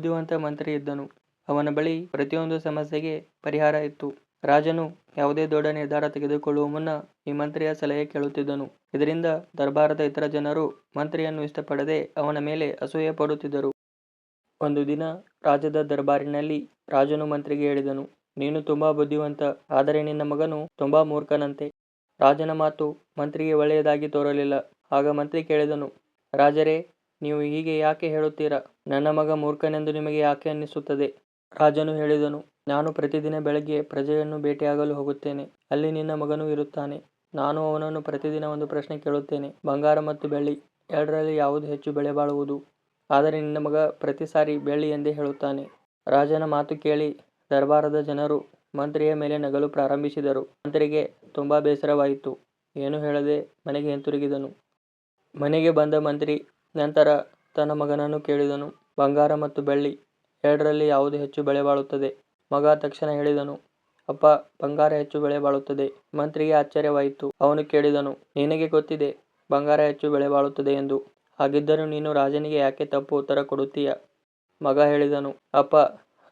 ಬುದ್ಧಿವಂತ ಮಂತ್ರಿ ಇದ್ದನು. ಅವನ ಬಳಿ ಪ್ರತಿಯೊಂದು ಸಮಸ್ಯೆಗೆ ಪರಿಹಾರ ಇತ್ತು. ರಾಜನು ಯಾವುದೇ ದೊಡ್ಡ ನಿರ್ಧಾರ ತೆಗೆದುಕೊಳ್ಳುವ ಮುನ್ನ ಈ ಮಂತ್ರಿಯ ಸಲಹೆ ಕೇಳುತ್ತಿದ್ದನು. ಇದರಿಂದ ದರ್ಬಾರದ ಇತರ ಜನರು ಮಂತ್ರಿಯನ್ನು ಇಷ್ಟಪಡದೆ ಅವನ ಮೇಲೆ ಅಸೂಯೆ ಪಡುತ್ತಿದ್ದರು. ಒಂದು ದಿನ ರಾಜದ ದರ್ಬಾರಿನಲ್ಲಿ ರಾಜನು ಮಂತ್ರಿಗೆ ಹೇಳಿದನು, ನೀನು ತುಂಬಾ ಬುದ್ಧಿವಂತ, ಆದರೆ ನಿನ್ನ ಮಗನು ತುಂಬಾ ಮೂರ್ಖನಂತೆ. ರಾಜನ ಮಾತು ಮಂತ್ರಿಗೆ ಒಳ್ಳೆಯದಾಗಿ ತೋರಲಿಲ್ಲ. ಆಗ ಮಂತ್ರಿ ಕೇಳಿದನು, ರಾಜರೇ, ನೀವು ಹೀಗೆ ಯಾಕೆ ಹೇಳುತ್ತೀರಾ? ನನ್ನ ಮಗ ಮೂರ್ಖನೆಂದು ನಿಮಗೆ ಯಾಕೆ ಅನ್ನಿಸುತ್ತದೆ? ರಾಜನು ಹೇಳಿದನು, ನಾನು ಪ್ರತಿದಿನ ಬೆಳಗ್ಗೆ ಪ್ರಜೆಯನ್ನು ಭೇಟಿಯಾಗಲು ಹೋಗುತ್ತೇನೆ. ಅಲ್ಲಿ ನಿನ್ನ ಮಗನೂ ಇರುತ್ತಾನೆ. ನಾನು ಅವನನ್ನು ಪ್ರತಿದಿನ ಒಂದು ಪ್ರಶ್ನೆ ಕೇಳುತ್ತೇನೆ, ಬಂಗಾರ ಮತ್ತು ಬೆಳ್ಳಿ ಎರಡರಲ್ಲಿ ಯಾವುದು ಹೆಚ್ಚು ಬೆಲೆ ಬಾಳುವುದು? ಆದರೆ ನಿನ್ನ ಮಗ ಪ್ರತಿ ಸಾರಿ ಬೆಳ್ಳಿ ಎಂದೇ ಹೇಳುತ್ತಾನೆ. ರಾಜನ ಮಾತು ಕೇಳಿ ದರ್ಬಾರದ ಜನರು ಮಂತ್ರಿಯ ಮೇಲೆ ನಗಲು ಪ್ರಾರಂಭಿಸಿದರು. ಮಂತ್ರಿಗೆ ತುಂಬಾ ಬೇಸರವಾಯಿತು. ಏನು ಹೇಳದೆ ಮನೆಗೆ ಹಿಂತಿರುಗಿದನು. ಮನೆಗೆ ಬಂದ ಮಂತ್ರಿ ನಂತರ ತನ್ನ ಮಗನನ್ನು ಕೇಳಿದನು, ಬಂಗಾರ ಮತ್ತು ಬೆಳ್ಳಿ ಎರಡರಲ್ಲಿ ಯಾವುದು ಹೆಚ್ಚು ಬೆಲೆ ಬಾಳುತ್ತದೆ? ಮಗ ತಕ್ಷಣ ಹೇಳಿದನು, ಅಪ್ಪ, ಬಂಗಾರ ಹೆಚ್ಚು ಬೆಲೆ ಬಾಳುತ್ತದೆ. ಮಂತ್ರಿಗೆ ಆಶ್ಚರ್ಯವಾಯಿತು. ಅವನು ಕೇಳಿದನು, ನಿನಗೆ ಗೊತ್ತಿದೆ ಬಂಗಾರ ಹೆಚ್ಚು ಬೆಲೆ ಬಾಳುತ್ತದೆ ಎಂದು. ಹಾಗಿದ್ದರೂ ನೀನು ರಾಜನಿಗೆ ಯಾಕೆ ತಪ್ಪು ಉತ್ತರ ಕೊಡುತ್ತೀಯ? ಮಗ ಹೇಳಿದನು, ಅಪ್ಪ,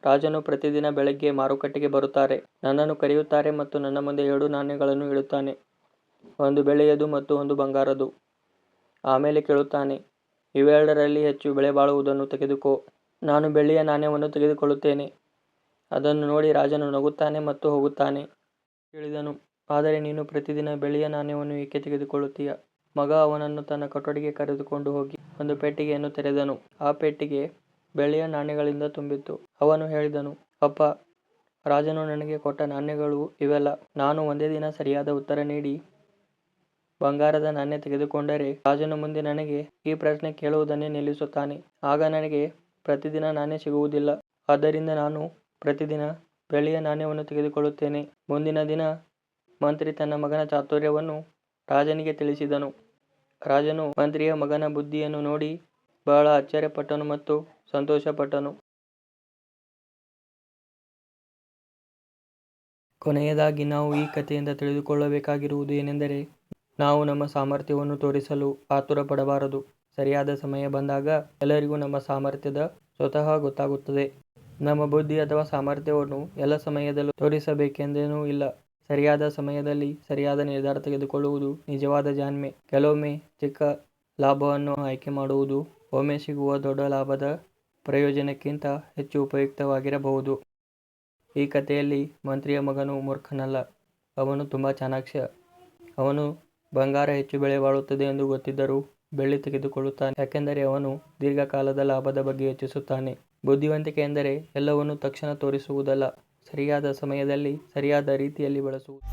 ರಾಜನು ಪ್ರತಿದಿನ ಬೆಳಗ್ಗೆ ಮಾರುಕಟ್ಟೆಗೆ ಬರುತ್ತಾರೆ. ನನ್ನನ್ನು ಕರೆಯುತ್ತಾರೆ ಮತ್ತು ನನ್ನ ಮುಂದೆ 2 ನಾಣ್ಯಗಳನ್ನು ಇಡುತ್ತಾನೆ, ಒಂದು ಬೆಳ್ಳಿಯದು ಮತ್ತು ಒಂದು ಬಂಗಾರದು. ಆಮೇಲೆ ಕೇಳುತ್ತಾನೆ, ಇವೆರಡರಲ್ಲಿ ಹೆಚ್ಚು ಬೆಲೆ ಬಾಳುವುದನ್ನು ತೆಗೆದುಕೋ. ನಾನು ಬೆಳ್ಳಿಯ ನಾಣ್ಯವನ್ನು ತೆಗೆದುಕೊಳ್ಳುತ್ತೇನೆ. ಅದನ್ನು ನೋಡಿ ರಾಜನು ನಗುತ್ತಾನೆ ಮತ್ತು ಹೋಗುತ್ತಾನೆ. ಕೇಳಿದನು, ಆದರೆ ನೀನು ಪ್ರತಿದಿನ ಬೆಳ್ಳಿಯ ನಾಣ್ಯವನ್ನು ಏಕೆ ತೆಗೆದುಕೊಳ್ಳುತ್ತೀಯ? ಮಗ ಅವನನ್ನು ತನ್ನ ಕೊಠಡಿಗೆ ಕರೆದುಕೊಂಡು ಹೋಗಿ ಒಂದು ಪೆಟ್ಟಿಗೆಯನ್ನು ತೆರೆದನು. ಆ ಪೆಟ್ಟಿಗೆ ಬೆಳ್ಳಿಯ ನಾಣ್ಯಗಳಿಂದ ತುಂಬಿತ್ತು. ಅವನು ಹೇಳಿದನು, ಅಪ್ಪ, ರಾಜನು ನನಗೆ ಕೊಟ್ಟ ನಾಣ್ಯಗಳು ಇವೆಲ್ಲ. ನಾನು ಒಂದೇ ದಿನ ಸರಿಯಾದ ಉತ್ತರ ನೀಡಿ ಬಂಗಾರದ ನಾಣ್ಯ ತೆಗೆದುಕೊಂಡರೆ ರಾಜನು ಮುಂದೆ ನನಗೆ ಈ ಪ್ರಶ್ನೆ ಕೇಳುವುದನ್ನೇ ನಿಲ್ಲಿಸುತ್ತಾನೆ. ಆಗ ನನಗೆ ಪ್ರತಿದಿನ ನಾಣ್ಯ ಸಿಗುವುದಿಲ್ಲ. ಆದ್ದರಿಂದ ನಾನು ಪ್ರತಿದಿನ ಬೆಳ್ಳಿಯ ನಾಣ್ಯವನ್ನು ತೆಗೆದುಕೊಳ್ಳುತ್ತೇನೆ. ಮುಂದಿನ ದಿನ ಮಂತ್ರಿ ತನ್ನ ಮಗನ ಚಾತುರ್ಯವನ್ನು ರಾಜನಿಗೆ ತಿಳಿಸಿದನು. ರಾಜನು ಮಂತ್ರಿಯ ಮಗನ ಬುದ್ಧಿಯನ್ನು ನೋಡಿ ಬಹಳ ಆಶ್ಚರ್ಯಪಟ್ಟನು ಮತ್ತು ಸಂತೋಷಪಟ್ಟನು. ಕೊನೆಯದಾಗಿ ನಾವು ಈ ಕಥೆಯಿಂದ ತಿಳಿದುಕೊಳ್ಳಬೇಕಾಗಿರುವುದು ಏನೆಂದರೆ, ನಾವು ನಮ್ಮ ಸಾಮರ್ಥ್ಯವನ್ನು ತೋರಿಸಲು ಆತುರ ಪಡಬಾರದು. ಸರಿಯಾದ ಸಮಯ ಬಂದಾಗ ಎಲ್ಲರಿಗೂ ನಮ್ಮ ಸಾಮರ್ಥ್ಯದ ಸ್ವತಃ ಗೊತ್ತಾಗುತ್ತದೆ. ನಮ್ಮ ಬುದ್ಧಿ ಅಥವಾ ಸಾಮರ್ಥ್ಯವನ್ನು ಎಲ್ಲ ಸಮಯದಲ್ಲೂ ತೋರಿಸಬೇಕೆಂದೇನೂ ಇಲ್ಲ. ಸರಿಯಾದ ಸಮಯದಲ್ಲಿ ಸರಿಯಾದ ನಿರ್ಧಾರ ತೆಗೆದುಕೊಳ್ಳುವುದು ನಿಜವಾದ ಜಾಣ್ಮೆ. ಕೆಲವೊಮ್ಮೆ ಚಿಕ್ಕ ಲಾಭವನ್ನು ಆಯ್ಕೆ ಮಾಡುವುದು ಒಮ್ಮೆ ಸಿಗುವ ದೊಡ್ಡ ಲಾಭದ ಪ್ರಯೋಜನಕ್ಕಿಂತ ಹೆಚ್ಚು ಉಪಯುಕ್ತವಾಗಿರಬಹುದು. ಈ ಕಥೆಯಲ್ಲಿ ಮಂತ್ರಿಯ ಮಗನು ಮೂರ್ಖನಲ್ಲ, ಅವನು ತುಂಬಾ ಚಾಣಾಕ್ಷ. ಅವನು ಬಂಗಾರ ಹೆಚ್ಚು ಬೆಲೆ ಬಾಳುತ್ತದೆ ಎಂದು ಗೊತ್ತಿದ್ದರೂ ಬೆಳ್ಳಿ ತೆಗೆದುಕೊಳ್ಳುತ್ತಾನೆ, ಯಾಕೆಂದರೆ ಅವನು ದೀರ್ಘಕಾಲದ ಲಾಭದ ಬಗ್ಗೆ ಯೋಚಿಸುತ್ತಾನೆ. ಬುದ್ಧಿವಂತಿಕೆ ಎಂದರೆ ಎಲ್ಲವನ್ನೂ ತಕ್ಷಣ ತೋರಿಸುವುದಲ್ಲ, ಸರಿಯಾದ ಸಮಯದಲ್ಲಿ ಸರಿಯಾದ ರೀತಿಯಲ್ಲಿ ಬಳಸುವುದು.